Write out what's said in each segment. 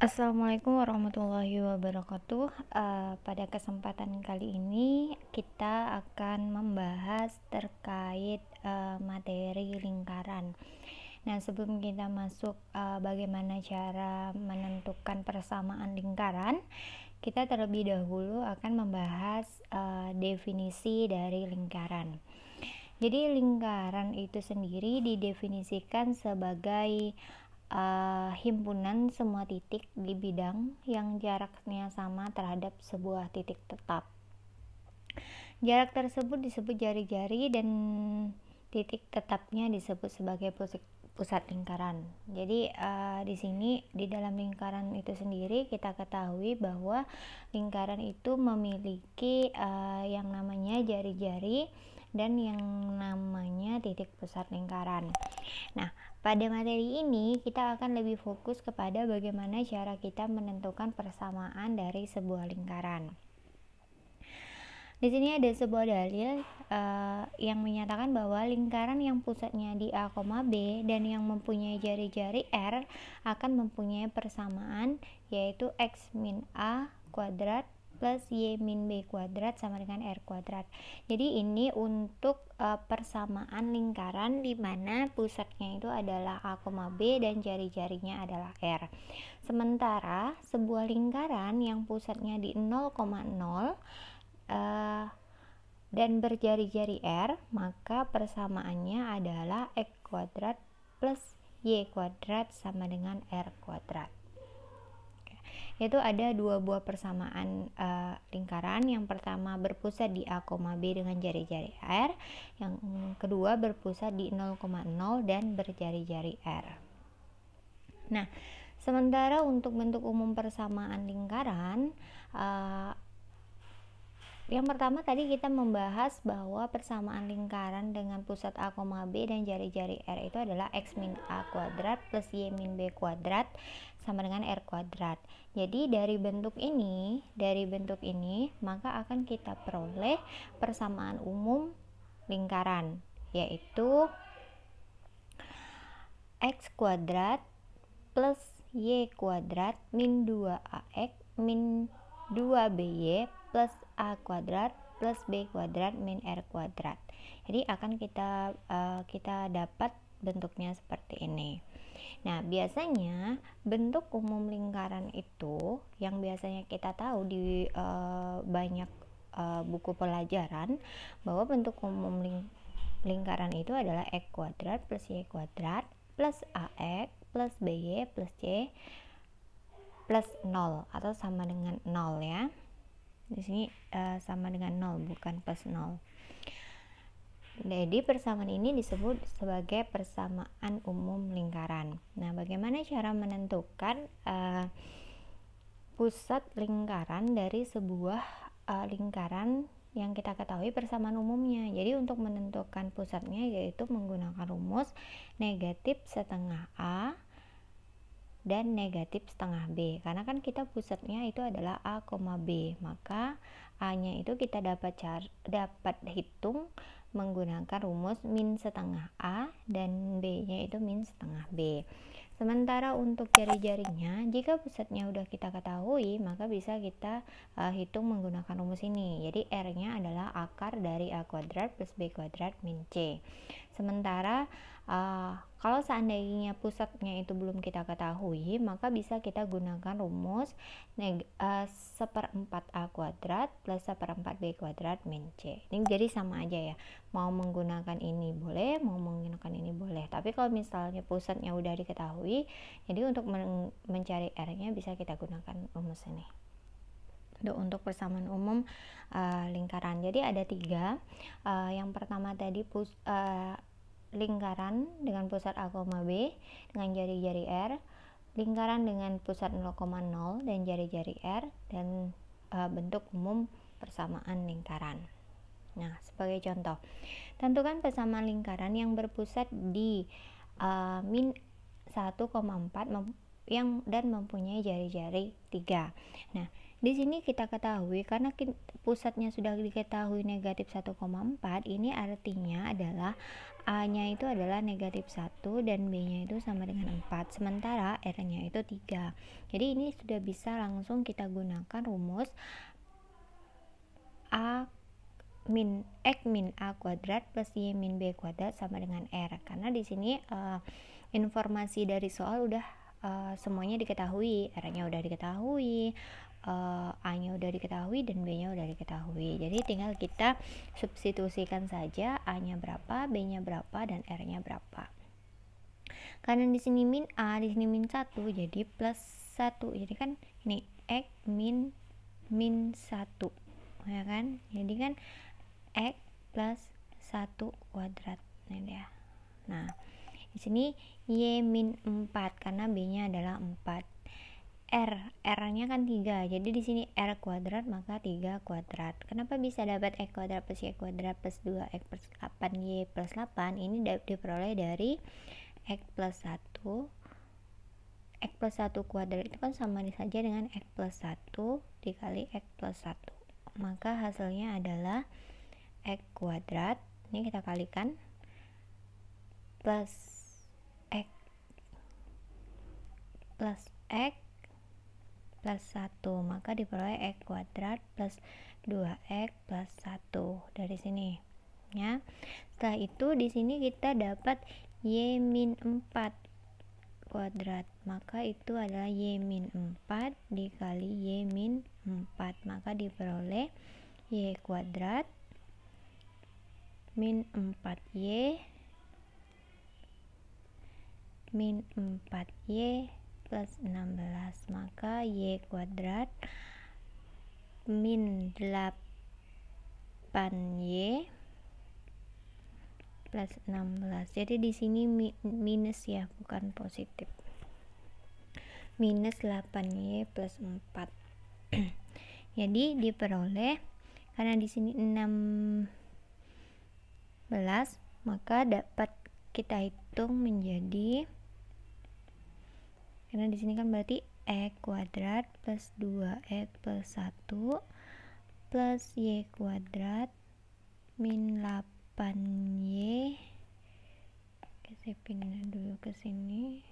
Assalamualaikum warahmatullahi wabarakatuh. Pada kesempatan kali ini kita akan membahas terkait materi lingkaran. Nah, sebelum kita masuk bagaimana cara menentukan persamaan lingkaran, kita terlebih dahulu akan membahas definisi dari lingkaran. Jadi lingkaran itu sendiri didefinisikan sebagai himpunan semua titik di bidang yang jaraknya sama terhadap sebuah titik tetap. Jarak tersebut disebut jari-jari dan titik tetapnya disebut sebagai pusat lingkaran. Jadi di sini di dalam lingkaran itu sendiri kita ketahui bahwa lingkaran itu memiliki yang namanya jari-jari dan yang namanya titik pusat lingkaran. Nah, pada materi ini kita akan lebih fokus kepada bagaimana cara kita menentukan persamaan dari sebuah lingkaran. Di sini ada sebuah dalil yang menyatakan bahwa lingkaran yang pusatnya di A, B dan yang mempunyai jari-jari R akan mempunyai persamaan, yaitu X min A kuadrat plus Y min B kuadrat sama dengan R kuadrat. Jadi ini untuk persamaan lingkaran di mana pusatnya itu adalah A, B dan jari-jarinya adalah R. Sementara sebuah lingkaran yang pusatnya di 0,0 dan berjari-jari R, maka persamaannya adalah X kuadrat plus Y kuadrat sama dengan R kuadrat. Yaitu ada dua buah persamaan lingkaran. Yang pertama berpusat di A, B dengan jari-jari R, yang kedua berpusat di 0,0 dan berjari-jari R. Nah, sementara untuk bentuk umum persamaan lingkaran, yang pertama tadi kita membahas bahwa persamaan lingkaran dengan pusat A, B dan jari-jari R itu adalah X min A kuadrat plus Y min B kuadrat sama dengan R kuadrat. Jadi dari bentuk ini maka akan kita peroleh persamaan umum lingkaran, yaitu X kuadrat plus Y kuadrat min 2AX min 2BY plus A kuadrat plus B kuadrat min R kuadrat. Jadi akan kita dapat bentuknya seperti ini. Nah, biasanya bentuk umum lingkaran itu yang biasanya kita tahu di banyak buku pelajaran bahwa bentuk umum lingkaran itu adalah X kuadrat plus Y kuadrat plus AX plus BY plus C plus 0 atau sama dengan 0 ya. Di sini sama dengan 0 bukan plus 0. Jadi persamaan ini disebut sebagai persamaan umum lingkaran. Nah, bagaimana cara menentukan pusat lingkaran dari sebuah lingkaran yang kita ketahui persamaan umumnya? Jadi untuk menentukan pusatnya yaitu menggunakan rumus negatif setengah A dan negatif setengah B, karena kan kita pusatnya itu adalah A, B, maka A nya itu kita dapat hitung menggunakan rumus min setengah A dan B nya itu min setengah B. Sementara untuk jari-jarinya, jika pusatnya udah kita ketahui, maka bisa kita hitung menggunakan rumus ini. Jadi R nya adalah akar dari A kuadrat plus B kuadrat min C. Sementara kalau seandainya pusatnya itu belum kita ketahui, maka bisa kita gunakan rumus seperempat A kuadrat plus seperempat B kuadrat min C. Ini jadi sama aja ya, mau menggunakan ini boleh, mau menggunakan ini boleh. Tapi kalau misalnya pusatnya udah diketahui, jadi untuk mencari R nya bisa kita gunakan rumus ini. Untuk persamaan umum lingkaran, jadi ada tiga. Yang pertama tadi lingkaran dengan pusat A, B dengan jari-jari R, lingkaran dengan pusat 0,0 dan jari-jari R, dan bentuk umum persamaan lingkaran. Nah, sebagai contoh, tentukan persamaan lingkaran yang berpusat di min 1,4 dan mempunyai jari-jari 3. Nah, di sini kita ketahui karena pusatnya sudah diketahui negatif 1,4, ini artinya adalah A-nya itu adalah negatif 1 dan B-nya itu sama dengan 4, sementara R-nya itu 3. Jadi ini sudah bisa langsung kita gunakan rumus X min A kuadrat plus Y min B kuadrat sama dengan R, karena di sini informasi dari soal udah semuanya diketahui, R-nya udah diketahui, A-nya udah diketahui, dan B-nya udah diketahui. Jadi tinggal kita substitusikan saja A-nya berapa, B-nya berapa, dan R-nya berapa. Karena di sini min A, di sini min 1, jadi plus 1. Jadi kan ini X min 1, ya kan? Jadi kan X plus 1 kuadrat. Nah, di sini Y min 4 karena B-nya adalah 4. R-nya kan 3, jadi di sini R kuadrat maka 3 kuadrat. Kenapa bisa dapat X kuadrat plus Y kuadrat plus 2X plus 8Y plus 8? Ini diperoleh dari X plus 1. X plus 1 kuadrat itu kan sama saja dengan X plus 1 dikali X plus 1. Maka hasilnya adalah X kuadrat, ini kita kalikan, plus X plus X plus 1, maka diperoleh X kuadrat plus 2X plus 1 dari sini ya. Setelah itu di sini kita dapat Y min 4 kuadrat, maka itu adalah Y min 4 dikali Y min 4, maka diperoleh Y kuadrat min 4Y min 4Y plus 16, maka Y kuadrat min 8Y plus 16. Jadi di sini minus ya, bukan positif. Minus 8Y plus 4. Jadi diperoleh, karena di sini 16, maka dapat kita hitung menjadi, karena di sini kan berarti X kuadrat plus 2X plus 1 plus Y kuadrat min 8Y. Oke, saya pindah dulu ke sini.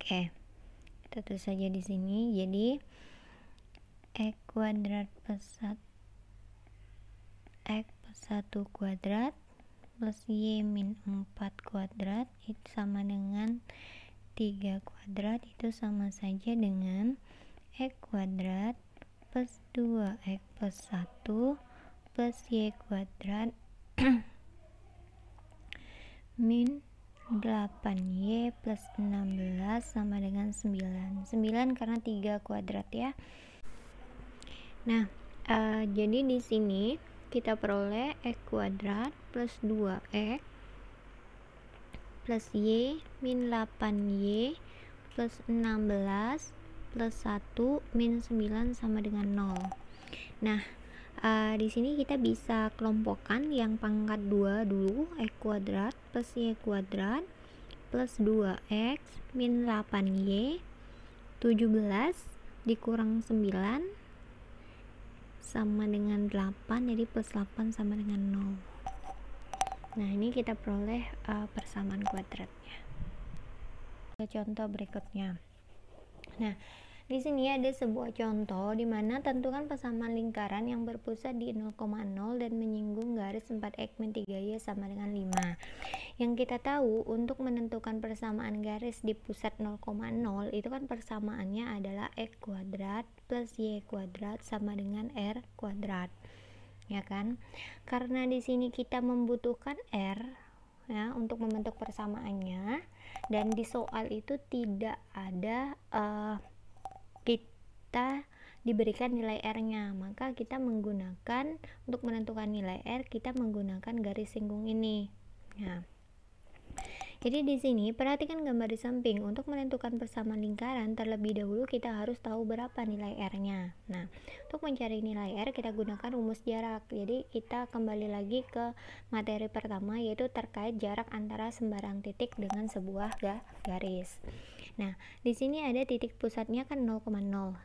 Oke, kita tulis saja di sini. Jadi X kuadrat plus 1 kuadrat plus Y min 4 kuadrat itu sama dengan 3 kuadrat, itu sama saja dengan X kuadrat plus 2X plus 1 plus Y kuadrat min 8Y plus 16 sama dengan 9 karena 3 kuadrat ya. Nah, jadi di sini kita peroleh X kuadrat plus 2X plus Y min 8Y plus 16 plus 1 min 9 sama dengan 0. Nah, di sini kita bisa kelompokkan yang pangkat 2 dulu, X kuadrat plus Y kuadrat plus 2X min 8Y 17 dikurang 9 sama dengan 8, jadi plus 8 sama dengan 0. Nah, ini kita peroleh persamaan kuadratnya. Contoh berikutnya. Nah, di sini ada sebuah contoh di mana tentukan persamaan lingkaran yang berpusat di 0,0 dan menyinggung garis 4X min 3Y sama dengan 5. Yang kita tahu untuk menentukan persamaan garis di pusat 0,0 itu kan persamaannya adalah X kuadrat plus Y kuadrat sama dengan R kuadrat. Ya kan? Karena di sini kita membutuhkan R ya untuk membentuk persamaannya, dan di soal itu tidak ada kita diberikan nilai R-nya, maka kita menggunakan untuk menentukan nilai R, kita menggunakan garis singgung ini. Nah, Jadi di sini perhatikan gambar di samping. Untuk menentukan persamaan lingkaran, terlebih dahulu kita harus tahu berapa nilai R-nya. Nah, untuk mencari nilai R kita gunakan rumus jarak. Jadi kita kembali lagi ke materi pertama, yaitu terkait jarak antara sembarang titik dengan sebuah garis. Nah, di sini ada titik pusatnya kan 0,0.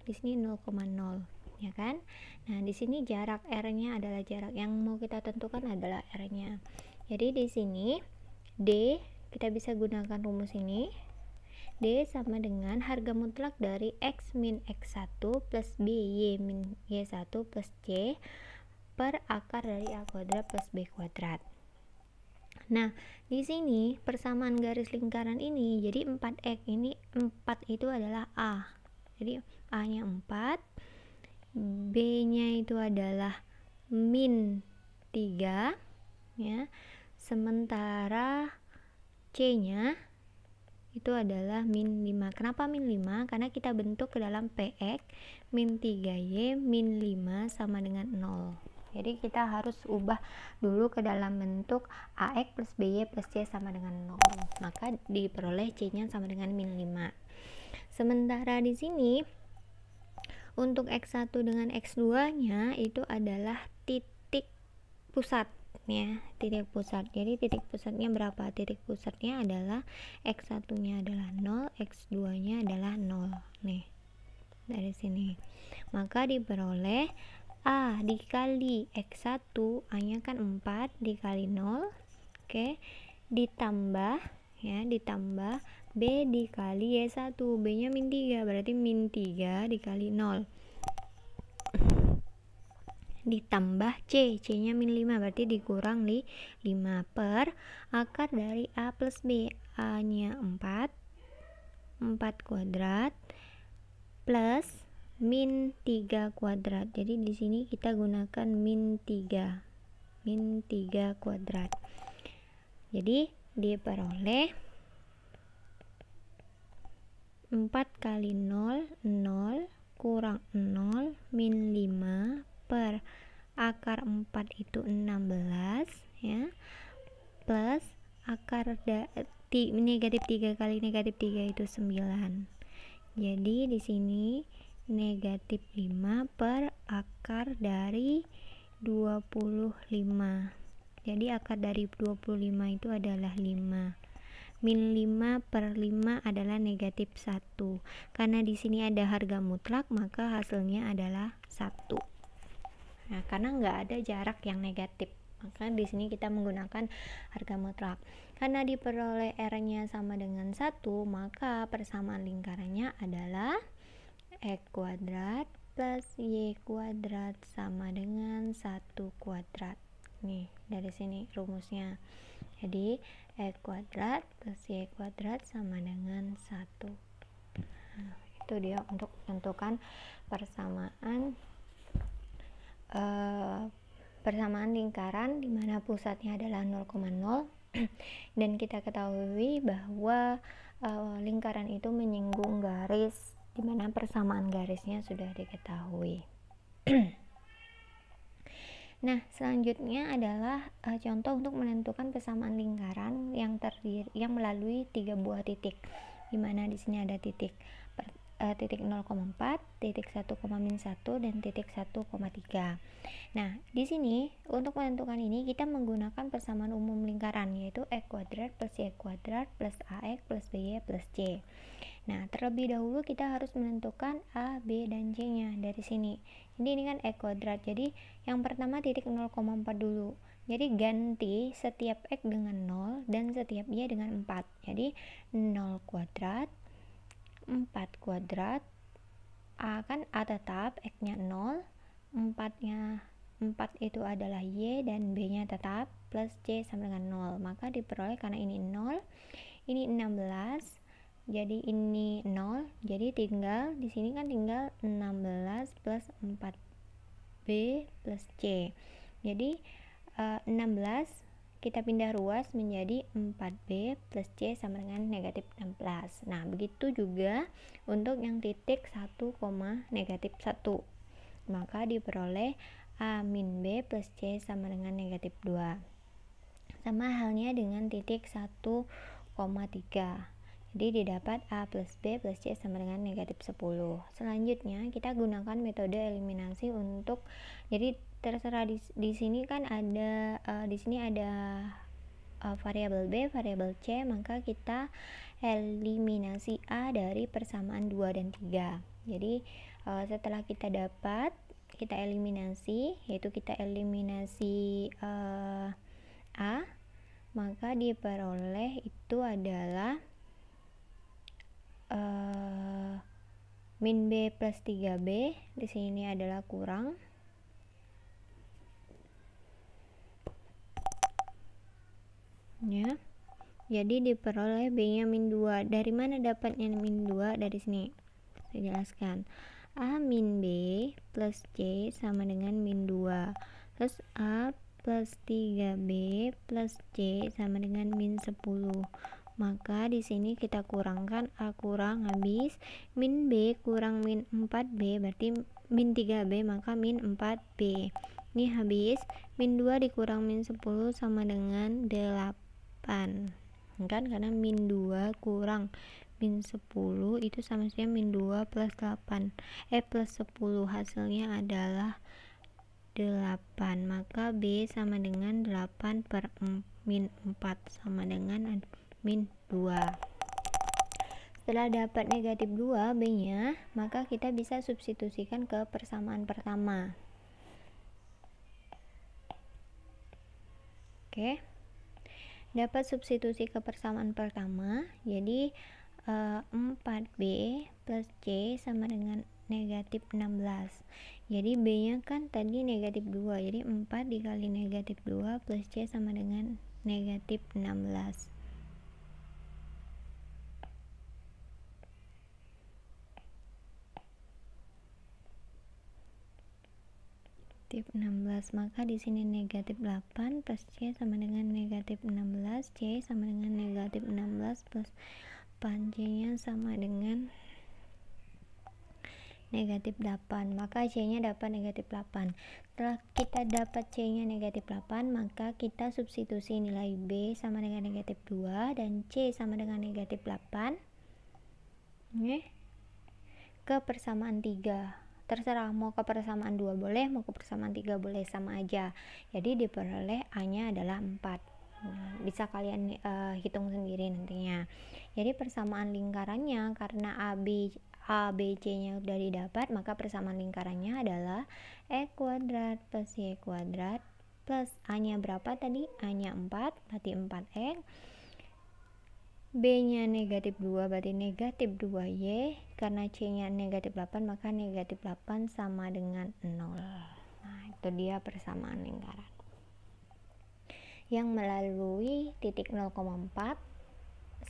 Di sini 0,0, ya kan? Nah, di sini jarak R-nya adalah jarak yang mau kita tentukan adalah R-nya. Jadi di sini D, kita bisa gunakan rumus ini. D sama dengan harga mutlak dari X min X1 plus B Y min Y1 plus C per akar dari A kuadrat plus B kuadrat. Nah, di sini persamaan garis lingkaran ini, jadi 4X ini 4 itu adalah A. Jadi A-nya 4, B-nya itu adalah min 3, ya. Sementara C-nya itu adalah min 5. Kenapa min 5? Karena kita bentuk ke dalam PX min 3Y min 5 sama dengan 0. Jadi kita harus ubah dulu ke dalam bentuk AX plus BY plus C sama dengan 0. Maka diperoleh C-nya sama dengan min 5. Sementara di sini untuk X1 dengan X2-nya itu adalah titik pusat, ya, titik pusat. Jadi titik pusatnya berapa? Titik pusatnya adalah X1-nya adalah 0, X2-nya adalah 0. Nih, dari sini. Maka diperoleh A dikali X1, A-nya kan 4 dikali 0. Oke. Ditambah, ya, ditambah B dikali Y1, B-nya min 3, berarti min 3 dikali 0. Ditambah C-nya min 5, berarti dikurang 5 per akar dari A plus B. A-nya 4 kuadrat plus min 3 kuadrat. Jadi di sini kita gunakan min 3 kuadrat. Jadi diperoleh 4 kali 0, 0 kurang 0 min 5 per akar 4 itu 16, ya, plus akar negatif 3 kali negatif 3 itu 9. Jadi di sini negatif 5 per akar dari 25. Jadi akar dari 25 itu adalah 5. Min 5 per 5 adalah negatif 1. Karena di sini ada harga mutlak, maka hasilnya adalah 1. Nah, karena nggak ada jarak yang negatif, maka di sini kita menggunakan harga mutlak. Karena diperoleh R-nya sama dengan 1, maka persamaan lingkarannya adalah X kuadrat plus Y kuadrat sama dengan 1 kuadrat. Nih, dari sini rumusnya. Jadi X kuadrat plus Y kuadrat sama dengan 1. Nah, itu dia untuk menentukan persamaan lingkaran di mana pusatnya adalah 0,0 dan kita ketahui bahwa lingkaran itu menyinggung garis di mana persamaan garisnya sudah diketahui. Nah, selanjutnya adalah contoh untuk menentukan persamaan lingkaran yang melalui 3 buah titik. Di mana di sini ada titik 0,4, titik 1,-1 dan titik 1,3. Nah, di sini untuk menentukan ini kita menggunakan persamaan umum lingkaran, yaitu X kuadrat plus Y kuadrat plus AX plus BY plus C. Nah, terlebih dahulu kita harus menentukan A, B, dan C-nya dari sini. Jadi ini kan X kuadrat. Jadi yang pertama titik 0,4 dulu. Jadi ganti setiap X dengan 0 dan setiap Y dengan 4. Jadi 0 kuadrat, 4 kuadrat, A kan A tetap, X-nya 0, 4-nya 4 itu adalah Y dan B-nya tetap, plus C sama dengan 0. Maka diperoleh karena ini 0, ini 16, jadi ini 0, jadi tinggal di sini kan tinggal 16 plus 4B plus C. Jadi 16 kita pindah ruas menjadi 4B plus C sama dengan negatif 16. Nah, begitu juga untuk yang titik 1, negatif 1. Maka diperoleh A min B plus C sama dengan negatif 2. Sama halnya dengan titik 1, Jadi didapat A plus B plus C sama dengan negatif 10. Selanjutnya kita gunakan metode eliminasi untuk, jadi terserah di sini kan ada di sini ada variabel B, variabel C, maka kita eliminasi A dari persamaan 2 dan 3. Jadi setelah kita dapat, kita eliminasi, yaitu kita eliminasi A, maka diperoleh itu adalah min B plus 3B. Di sini adalah kurang ya. Jadi diperoleh B nya min 2. Dari mana dapatnya min 2? Dari sini saya jelaskan. A min B plus C sama dengan min 2, terus A plus 3B plus C sama dengan min 10. Maka di sini kita kurangkan, A kurang, habis min B kurang min 4B berarti min 3B, maka min 4B. Ini habis min 2 dikurang min 10 sama dengan 8 kan, karena min 2 kurang min 10 itu sama saja min 2 plus 8 plus 10, hasilnya adalah 8, maka B sama dengan 8 per min 4 sama dengan min 2. Setelah dapat negatif 2 B nya, maka kita bisa substitusikan ke persamaan pertama. Oke, dapat substitusi ke persamaan pertama, jadi 4B plus C sama dengan negatif 16. Jadi B nya kan tadi negatif 2, jadi 4 dikali negatif 2 plus C sama dengan negatif 16. Negatif 16, maka di sini negatif 8 plus C sama dengan negatif 16, C sama dengan negatif 16 plus 8, C nya sama dengan negatif 8, maka C nya dapat negatif 8. Setelah kita dapat C nya negatif 8, maka kita substitusi nilai B sama dengan negatif 2 dan C sama dengan negatif 8 ke persamaan 3. Terserah mau ke persamaan 2 boleh, mau ke persamaan 3 boleh, sama aja. Jadi diperoleh A nya adalah 4. Nah, bisa kalian hitung sendiri nantinya. Jadi persamaan lingkarannya, karena A, B, C nya sudah didapat, maka persamaan lingkarannya adalah E kuadrat plus Y kuadrat plus A nya berapa tadi? A nya 4, berarti 4X. B nya negatif 2 berarti negatif 2Y, karena C nya negatif 8 maka negatif 8 sama dengan 0. Nah, itu dia persamaan lingkaran yang melalui titik 0,4,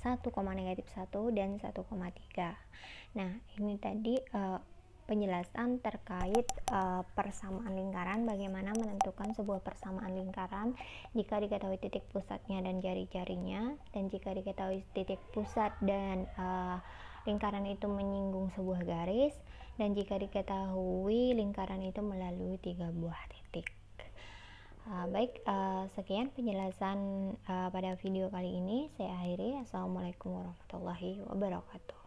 1, negatif 1 dan 1,3. Nah, ini tadi penjelasan terkait persamaan lingkaran, bagaimana menentukan sebuah persamaan lingkaran jika diketahui titik pusatnya dan jari-jarinya, dan jika diketahui titik pusat dan lingkaran itu menyinggung sebuah garis, dan jika diketahui lingkaran itu melalui 3 buah titik. Baik, sekian penjelasan pada video kali ini. Saya akhiri. Assalamualaikum warahmatullahi wabarakatuh.